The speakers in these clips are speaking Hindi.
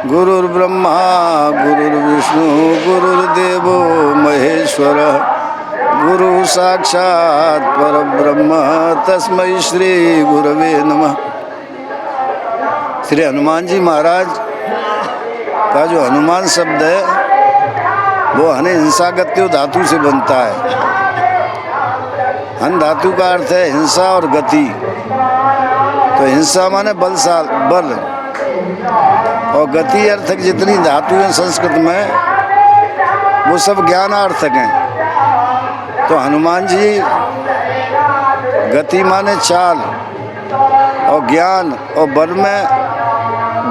गुरुर्ब्रह्मा गुरुर्विष्णु गुरुर्देवो महेश्वर गुरु साक्षात् परब्रह्म तस्मै श्री गुरवे नमः। श्री हनुमान जी महाराज का जो हनुमान शब्द है वो हन हिंसा गत्यो धातु से बनता है। हन धातु का अर्थ है हिंसा और गति। तो हिंसा माने बल और गति अर्थक जितनी धातु हैं संस्कृत में वो सब ज्ञानार्थक हैं। तो हनुमान जी गति माने चाल और ज्ञान और बल में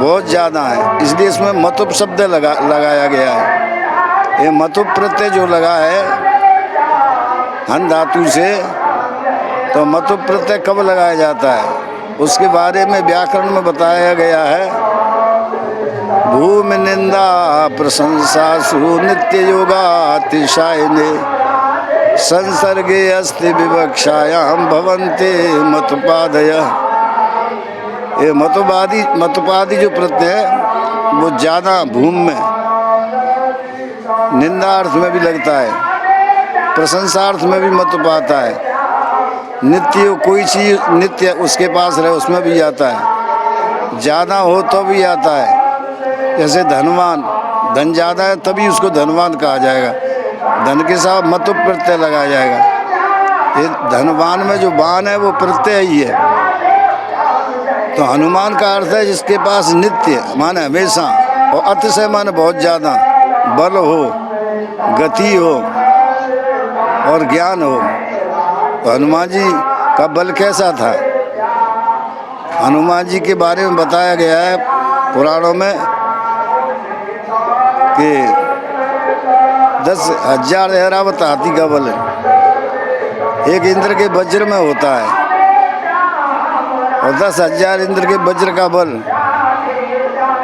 बहुत ज़्यादा है, इसलिए इसमें मतुप शब्द लगाया गया है। ये मतुप प्रत्यय जो लगा है हन धातु से, तो मतुप प्रत्यय कब लगाया जाता है उसके बारे में व्याकरण में बताया गया है। भूमि निंदा प्रशंसा सु नित्य योगातिशायने संसर्गे अस्ति विवक्षायाम भवन्ते मतुपादय। ये मतुपादि जो प्रत्यय है वो ज़्यादा भूमि में निंदार्थ में भी लगता है, प्रशंसार्थ में भी मतुप आता है। नित्य कोई चीज़ नित्य उसके पास रहे उसमें भी आता है, ज़्यादा हो तो भी आता है। जैसे धनवान, धन ज़्यादा है तभी उसको धनवान कहा जाएगा, धन के साथ मतुप प्रत्यय लगाया जाएगा। ये धनवान में जो वान है वो प्रत्यय ही है। तो हनुमान का अर्थ है जिसके पास नित्य माने हमेशा और अतिशय माने बहुत ज़्यादा बल हो, गति हो और ज्ञान हो। तो हनुमान जी का बल कैसा था? हनुमान जी के बारे में बताया गया है पुराणों में कि 10,000 ऐरावत हाथी का बल है, एक इंद्र के वज्र में होता है। और 10,000 इंद्र के वज्र का बल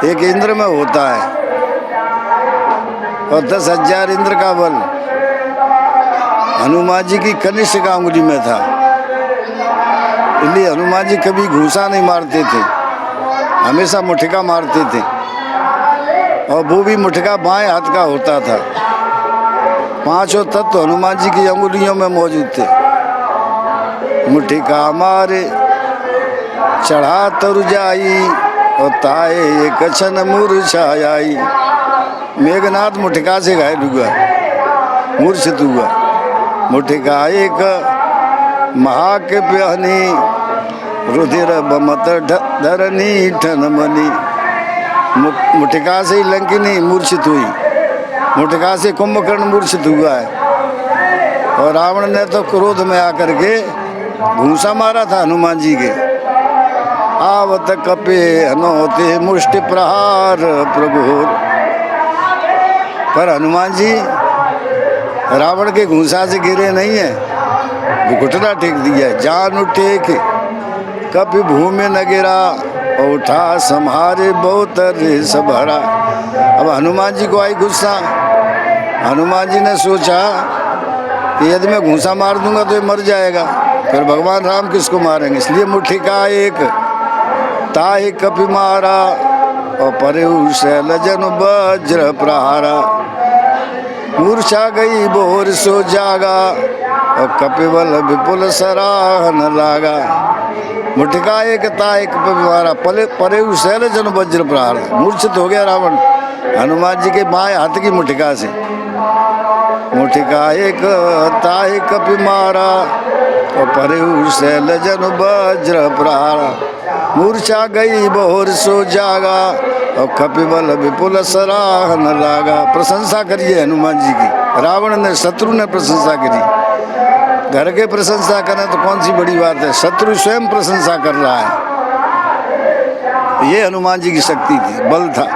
एक इंद्र में होता है। और 10,000 इंद्र का बल हनुमान जी की कनिष्ठ का उंगली में था। इसलिए हनुमान जी कभी घूंसा नहीं मारते थे, हमेशा मुठिका मारते थे। और वो भी मुठिका बाएं हाथ का होता था। 5 तत्व हनुमान जी की अंगुलियों में मौजूद थे। मुठिका मारे चढ़ा तरु जाई और ताए कछन मूर्छाई। मेघनाथ मुठिका से घायल हुआ, मूर्छित हुआ। मुठिका एक महाके प्यानी रुधिर बमत धरनी ठनमनी। मुठिका से ही लंकिनी मूर्छित हुई, मुठिका से कुंभकर्ण मूर्छित हुआ है। और रावण ने तो क्रोध में आकर के घूंसा मारा था हनुमान जी के। आवत कपे हनोते मुष्टि प्रहार प्रभु। पर हनुमान जी रावण के घूंसा से गिरे नहीं है, वो घुटना टेक दिया है। जान उठे कि कभी भूमि न गिरा उठा संहारे बहुत सब हरा। अब हनुमान जी को आई गुस्सा। हनुमान जी ने सोचा कि यदि मैं घूंसा मार दूंगा तो ये मर जाएगा, फिर भगवान राम किसको मारेंगे। इसलिए मुठिका एक ताहि कपि मारा और परेहु शैलजन वज्र प्रहारा। मूर्छा गई बोर सो जागा और कपिबल विपुल सराहन लागा। मुठिका एक ताहि कपि मारा परेहु शैलजन वज्र प्रहार। मूर्छित हो गया रावण हनुमान जी के बाएं हाथ की मुठिका से। मुठिका एक ताहि कपि मारा और परेहु शैलजन वज्र प्रहारा। मूर्छा गई बहुर सो जागा और कपिबल विपुल सराहन लागा। प्रशंसा करिए हनुमान जी की। रावण ने, शत्रु ने प्रशंसा करी। घर के प्रशंसा करें तो कौन सी बड़ी बात है, शत्रु स्वयं प्रशंसा कर रहा है। ये हनुमान जी की शक्ति थी, बल था।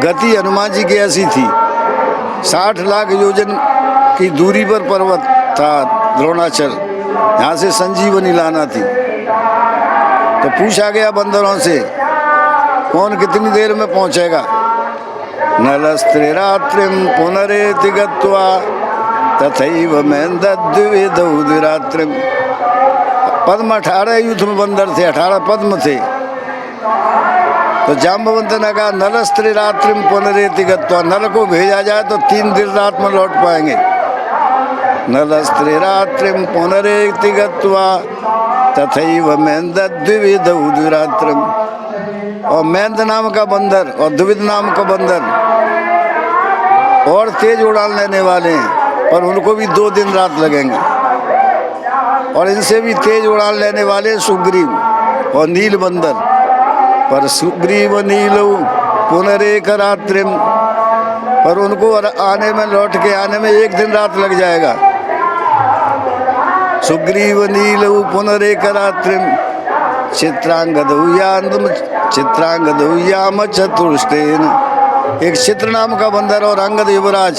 गति हनुमान जी की ऐसी थी, 60 लाख योजन की दूरी पर पर्वत था द्रोणाचल, यहाँ से संजीवनी लाना थी। तो पूछा गया बंदरों से कौन कितनी देर में पहुंचेगा। नलस्त्रे रात्रिम पुनरेति गत्वा तथैव मेन्दद्विविधौ रात्रिम। पद्म 18 युद्ध में बंदर थे, 18 पद्म थे। तो जाम्बवंत ने कहा नलस्त्री रात्रिम पुनरेति गत्वा, नल को भेजा जाए तो 3 दिन रात में लौट पाएंगे। नलस्त्री रात्रिम पुनरेति गत्वा तथैव मेन्द द्विविध द्विरात्रिम। और मेन्द नाम का बंदर और द्विविध नाम का बंदर और तेज उड़ान लेने वाले हैं, पर उनको भी 2 दिन रात लगेंगे। और इनसे भी तेज उड़ान लेने वाले सुग्रीव और नील बंदर, पर सुग्रीव नील पुनरेक रात्रिम, पर उनको आने में लौट के आने में 1 दिन रात लग जाएगा। सुग्रीव नील पुनरेक रात्रिम चित्रांगदौयाम चतुष्टेन। एक चित्र नाम का बंदर और अंगद युवराज,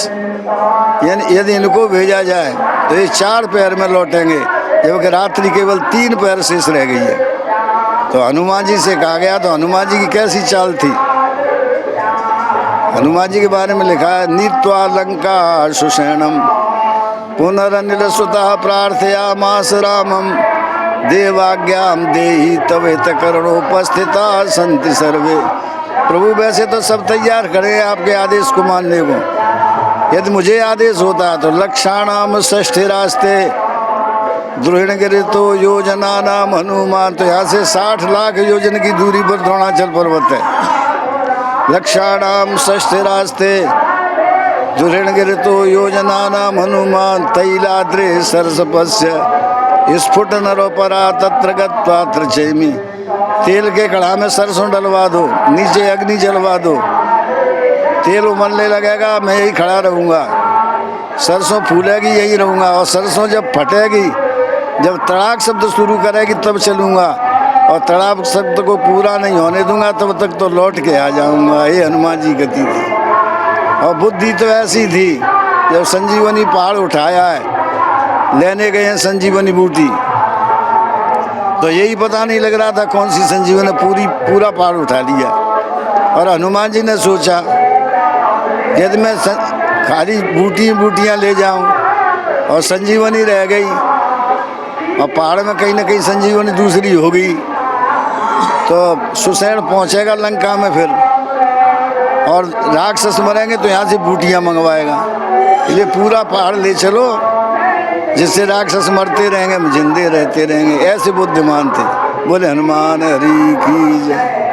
यानी यदि इनको भेजा जाए तो ये 4 पैर में लौटेंगे, जबकि रात्रि केवल 3 पैर शेष रह गई है। तो हनुमान जी से कहा गया, तो हनुमान जी की कैसी चाल थी। हनुमान जी के बारे में लिखा है नीत्वा लंका सुषेणम पुनरनिल सुतः प्रार्थयामास रामम देवाज्ञाम देहि तवेत करणोपस्थिता संति सर्वे। प्रभु वैसे तो सब तैयार खड़े आपके आदेश को मानने को। यदि मुझे आदेश होता तो लक्षाणाम षष्ठी रास्ते द्रोहिणगिरि तो योजना नाम हनुमान। तो यहाँ से 60 लाख योजन की दूरी पर द्रोणाचल पर्वत है। लक्षाणाम षष्ठी रास्ते द्रोहिणगिरि तो योजना नाम हनुमान तैलाद्रे सरसपस्य स्फुट नरोपरा तत्र गत्वा त्रचैमि। तेल के कड़ा में सरसों डलवा दो, नीचे अग्नि जलवा दो, तेल उमलने लगेगा, मैं यही खड़ा रहूँगा। सरसों फूलेगी, यही रहूँगा। और सरसों जब फटेगी, जब तड़ाक शब्द शुरू करेगी तब चलूँगा, और तड़ाक शब्द को पूरा नहीं होने दूंगा तब तक तो लौट के आ जाऊँगा। ये हनुमान जी गति थी। और बुद्धि तो ऐसी थी, जब संजीवनी पहाड़ उठाया है, लेने गए हैं संजीवनी बूटी, तो यही पता नहीं लग रहा था कौन सी संजीवनी, पूरा पहाड़ उठा लिया। और हनुमान जी ने सोचा यदि मैं खाली बूटियाँ ले जाऊं और संजीवनी रह गई और पहाड़ में कहीं ना कहीं संजीवनी दूसरी हो गई, तो सुषेण पहुंचेगा लंका में फिर, और राक्षस मरेंगे तो यहाँ से बूटियाँ मंगवाएगा। ये पूरा पहाड़ ले चलो, जिससे राक्षस मरते रहेंगे, हम जिंदे रहते रहेंगे। ऐसे बुद्धिमान थे। बोले हनुमान हरि की जय।